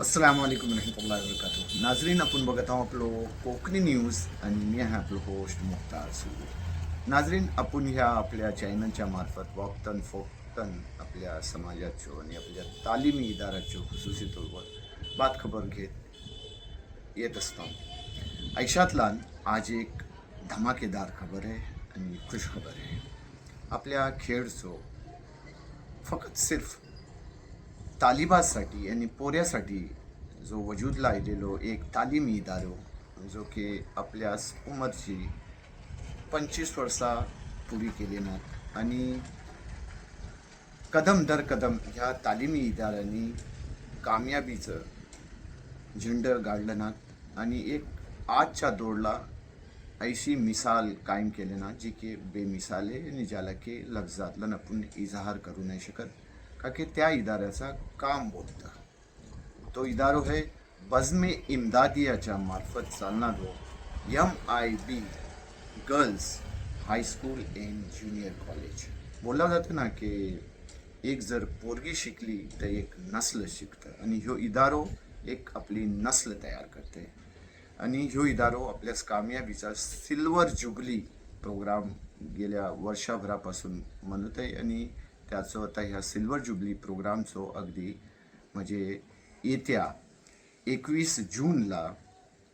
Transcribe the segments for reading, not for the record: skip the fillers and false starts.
अस्सलाम वालेकुम रहमतुल्लाहि व बरकातुहू. नाजरीन, आपण बघत आहोत आपलं कोकणी न्यूज आणि मी आहे आपलं होस्ट मुख्तार सुरू. नाजरीन, आपण ह्या आपल्या चॅनलच्या मार्फत वक्तन फोक्तन आपल्या समाजाचो आणि आपल्या तालिमी इदाराच्यो खुसूसी तौरवर बात खबर घेत येत असतो. ऐशातलान आज एक धमाकेदार खबर आहे आणि खुश खबर आहे. आपल्या खेळचो फक्त सिर्फ तालिबासाठी आणि पोऱ्यासाठी जो वजूदला आलेलो एक तालिमी इदारो जो की आपल्या उमरची 25 वर्सां पुरी केली नात आणि कदम दर कदम ह्या तालिमी इदाऱ्यांनी कामयाबीचं झेंड गाडलं नात आणि एक आजच्या दौड़ला ऐसी मिसाल कायम केले ना जी की बेमिसाल आहे आणि ज्याला की लफ्जातलं आपण इजहार करू नाही शकत का की त्या इदाऱ्याचा काम बोलतं. तो इदारो है बज़्म इमदादियाच्या मार्फत चालणारो MIB girls high school and junior college. बोललं जातं ना की एक जर पोरगी शिकली तर एक नस्ल शिकतं आणि ह्यो इदारो एक आपली नस्ल तयार करते. आणि ह्यो इदारो आपल्या कामयाबीचा सिल्वर जुबली प्रोग्राम गेल्या वर्षभरापासून म्हणत आहे आणि त्याचं आता ह्या सिल्वर जुबली प्रोग्रामचो अगदी म्हणजे येत्या 21 जूनला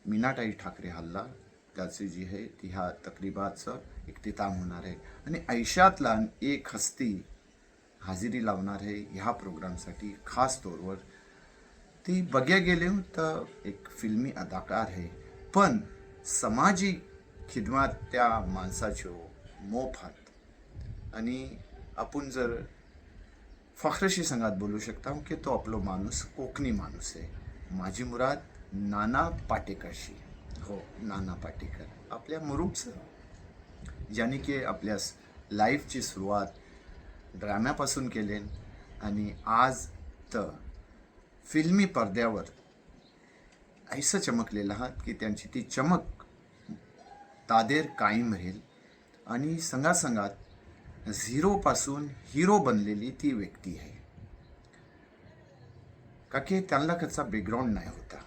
मीनाताई ठाकरे हल्ला त्याची जी आहे ती ह्या तकरीबाचं इख्तिताम होणार आहे आणि ऐशातला एक हस्ती हाजिरी लावणार आहे ह्या प्रोग्रामसाठी खास तौरवर. ती बघ्या गेले तर एक फिल्मी अदाकार आहे पण समाजी खिदमत त्या माणसाच्यो मोफत आणि आपण जर फख्रशी संगात बोलू शकता की तो आपलो माणूस कोकणी माणूस आहे. माझी मुराद नाना पाटेकरशी. हो, नाना पाटेकर आपल्या मुरुडचं ज्याने की आपल्या लाईफची सुरुवात ड्राम्यापासून केले आणि आज तर फिल्मी पडद्यावर ऐसं चमकलेलं आहात की त्यांची ती चमक तादेर कायम राहील आणि संगात झिरोपासून हिरो बनलेली ती व्यक्ती आहे का की त्यांना कसा बॅकग्राऊंड नाही होता.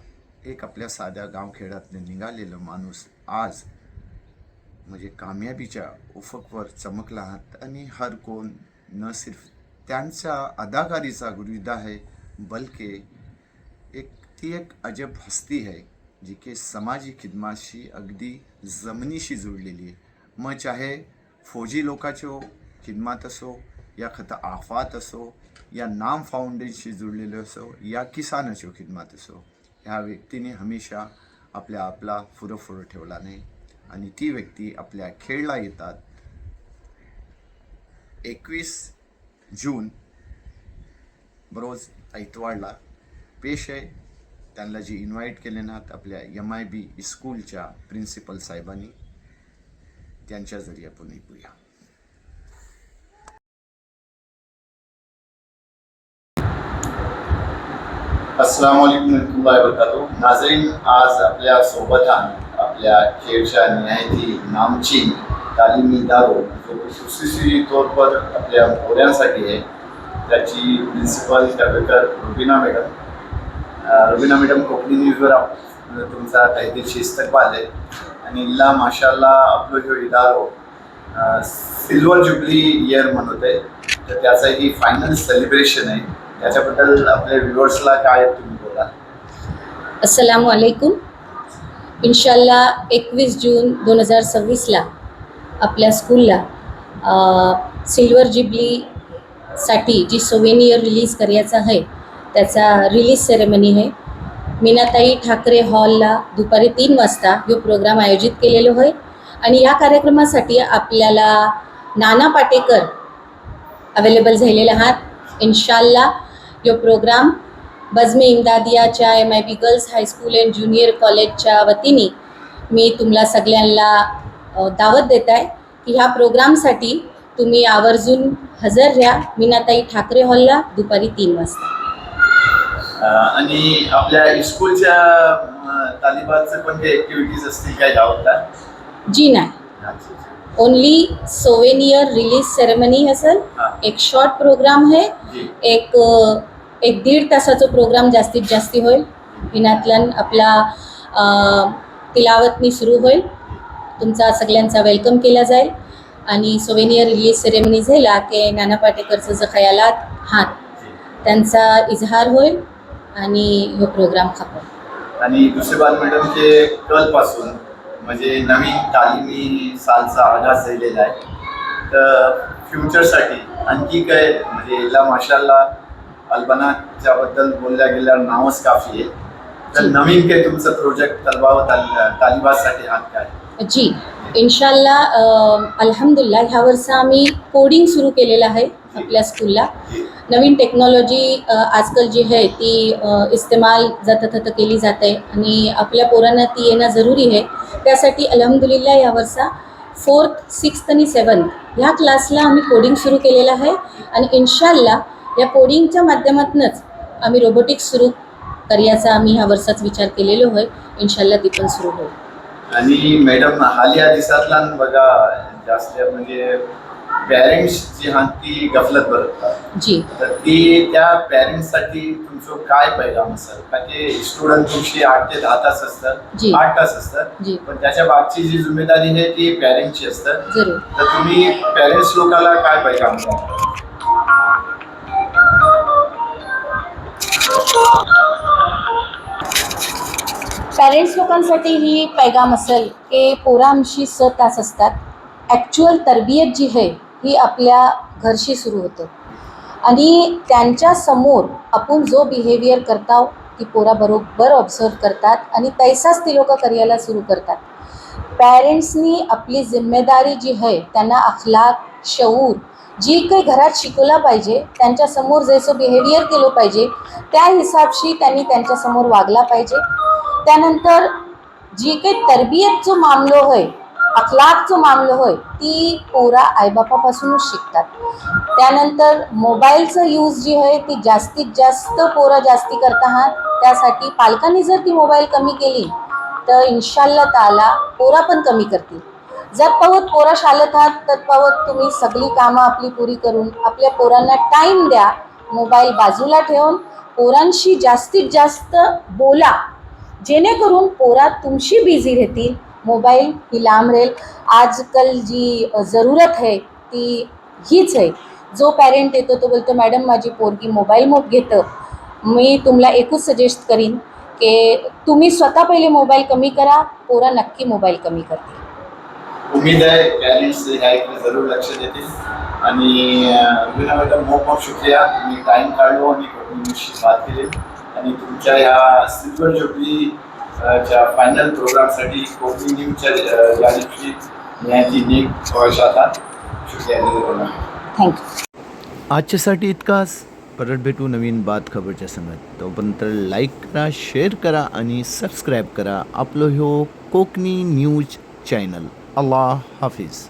एक आपल्या साध्या गावखेड्यातनं निघालेलं माणूस आज म्हणजे कामयाबीच्या उफकवर चमकला आहात आणि हर कोण न सिर्फ त्यांच्या अदाकारीचा गुरुदा आहे बल्कि ती एक अजब हस्ती आहे जी की समाजी खिदमाशी अगदी जमिनीशी जुळलेली आहे. मग चाहे फौजी लोकांचो खिदमत असो या खता आफात असो या नाम फाउंडेशनशी जुळलेलो असो या किसानाचो खिदमत असो ह्या व्यक्तीने हमेशा आपला फुरफुर ठेवला नाही आणि ती व्यक्ती आपल्या खेळला येतात 21 जून बरोज ऐतवारला पेश आहे. त्यांना जी इन्व्हाइट केले नात आपल्या MIB स्कूलच्या प्रिन्सिपल साहेबांनी त्यांच्या जरिए आपण ऐकूया. अस्सलाम वालेकुम रहमतुल्लाहि व बरकातुहू. नाजरीन, आज आपल्या सोबत आपल्या खेळच्या निहायती नामचीन तालिमी इदारो जो खुसूसी तौर पर आपल्या पोऱ्यांसाठी आहे त्याची प्रिन्सिपल तर्वेकर रुबीना मॅडम कोकणी न्यूजवर तुमचा तहदिलशी इस्तकबाल आहे आणि इल्ला माशाल्लाह आपलं जो इदारो सिल्वर जुबली इयर म्हणत आहे तर त्याचं ही फायनल सेलिब्रेशन आहे. त्याच्याबद्दल आपल्या व्ह्युअर्सला काय तुम्ही बोला. अस्सलाम वालेकुम. इंशाल्लाह 21 जून 2026ला आपल्या स्कूलला सिल्वर जुबलीसाठी जी सोवेनियर रिलीज करायचा आहे त्याचा रिलीज सेरेमनी आहे. मीनाताई ठाकरे हॉलला दुपारी 3 वाजता हा प्रोग्राम आयोजित केलेलो आहे आणि या कार्यक्रमासाठी आपल्याला नाना पाटेकर अवेलेबल झालेले आहात. इंशाल्लाह यो प्रोग्राम बज़्म इमदादियाच्या MIB girls high school and junior कॉलेजच्या वतीने मी तुम्हाला सगळ्यांना दावत देत आहे की ह्या प्रोग्रामसाठी तुम्ही आवर्जून हजर राहा मीनाताई ठाकरे हॉलला दुपारी 3 वाजता. आणि आपल्या स्कूलच्या तालिबातचे पण काही ॲक्टिव्हिटीज असतील काय गावात? जी नाही, ओनली सोवेनियर रिलीज सेरेमनी है सर. एक शॉर्ट प्रोग्राम है, एक एक 1.5 तासाचा प्रोग्राम जास्तीत जास्त होईल. इनातलन आपला तिलावतनी सुरू होईल. तुमचा सगळ्यांचा वेलकम केला जाईल आणि सोवेनियर रिलीज सेरेमनी झाला की नाना पाटेकरचं जो खयालात हात त्यांचा इजहार होईल आणि हा प्रोग्राम खापो. आणि दुसरी बात मॅडम की कलपासून म्हणजे नवीन तालिमी सालचा आगाज झालेला आहे. तर फ्युचरसाठी आणखी काय म्हणजे याला माशाल्लाह अल्बनाच्याबद्दल बोलल्या गेल्यावर नावच काफी आहे. तर नवीन काय तुमचं प्रोजेक्ट तालिबासाठी हात काय? जी इन्शाल्लाह अल्हम्दुलिल्लाह ह्या वर्षी आम्ही कोडिंग सुरू केलेलं आहे आपल्या स्कूलला. नवीन टेक्नॉलॉजी आजकाल जी आहे ती इस्तेमाल जाता केली जाते आणि आपल्या पोरांना ती येणं जरुरी आहे. त्यासाठी अल्हम्दुलिल्लाह या वर्षा 4th, 6th आणि 7th ह्या क्लासला आम्ही कोडिंग सुरू केलेलं आहे आणि इन्शाल्लाह या कोडिंगच्या माध्यमातूनच आम्ही रोबोटिक्स सुरू करायचा आम्ही ह्या वर्षाच विचार केलेलो आहे. इन्शाल्लाह ती पण सुरू होईल. आणि मॅडम हालिया दिसातला बघा जास्त म्हणजे पॅरेंट्स जी हात ती गफलत बरतात जी तर ती त्या पॅरेंट्ससाठी तुमचं काय पैगाम असेल? का ते स्टुडंट तुमची 8 ते 10 तास असतात, जी. 8 तास असतात, जी पण त्याच्या मागची जी जिम्मेदारी आहे ती पॅरेंटची असतात. जरूर. तर तुम्ही पॅरेंट्स लोकांना काय पैगाम द्याल? पॅरेंट्स लोकांसाठी ही पैगाम असेल की पोरं आमची 6 तास असतात. ॲक्च्युअल तरबियत जी आहे ही आपल्या घरशी सुरू होते आणि त्यांच्या समोर आपण जो बिहेवियर करता ती पोरा बरोबर ऑब्झर्व करतात आणि तैसाच ती लोक करायला सुरू करतात. पॅरेंट्सनी आपली जिम्मेदारी जी आहे त्यांना अखलाक शऊर जी काही घरात शिकवला पाहिजे त्यांच्यासमोर जसं बिहेवियर केलं पाहिजे त्या हिसाबशी त्यांनी त्यांच्यासमोर वागला पाहिजे. त्यानंतर जी काही तरबियत जो मामलो होय अखलाक जो मामलो होय ती पोरा आईबापापासूनच शिकतात. त्यानंतर मोबाईलचं यूज जी आहे ती जास्तीत जास्त पोरं जास्ती करतात. त्यासाठी पालकांनी जर ती मोबाईल कमी केली तर इन्शाल्लाह ताला पोरा पण कमी करतील. जर पावत पोरा शाळेत आहात तर पावत तुम्ही सगळी कामं आपली पुरी करून आपल्या पोरांना टाईम द्या. मोबाईल बाजूला ठेवून पोरांशी जास्तीत जास्त बोला जेणेकरून पोरा तुमशी बिझी राहतील. मोबाईल ही लांब राहील. आजकाल जी जरूरत आहे ती हीच आहे. जो पॅरेंट येतो तो बोलतो मॅडम माझी पोरगी मोबाईल मोप घेतं. मी तुम्हाला एकच सजेस्ट करीन की तुम्ही स्वतः पहिले मोबाईल कमी करा. पोरा नक्की मोबाईल कमी करतील. उम्मीद आहे पॅरेंट्स ह्याकडे जरूर लक्ष देतील. आणि रुबीना मॅडम खूप शुक्रिया तुम्ही टाईम काढलो आणि न्यूजशी बात केली आणि तुमच्या ह्या सिल्वर जुबली च्या फायनल प्रोग्रामसाठी कोकणी न्यूजच्या या दिवशी न्यायाची नीट वर्षात शुक्रिया. थँक्यू. आजच्यासाठी इतकाच. परत भेटू नवीन बात खबरच्या संगत. तोपर्यंत लाईक करा, शेअर करा आणि सबस्क्राईब करा आपलं ह्यो कोकणी न्यूज चॅनल. अल्लाह हाफिज.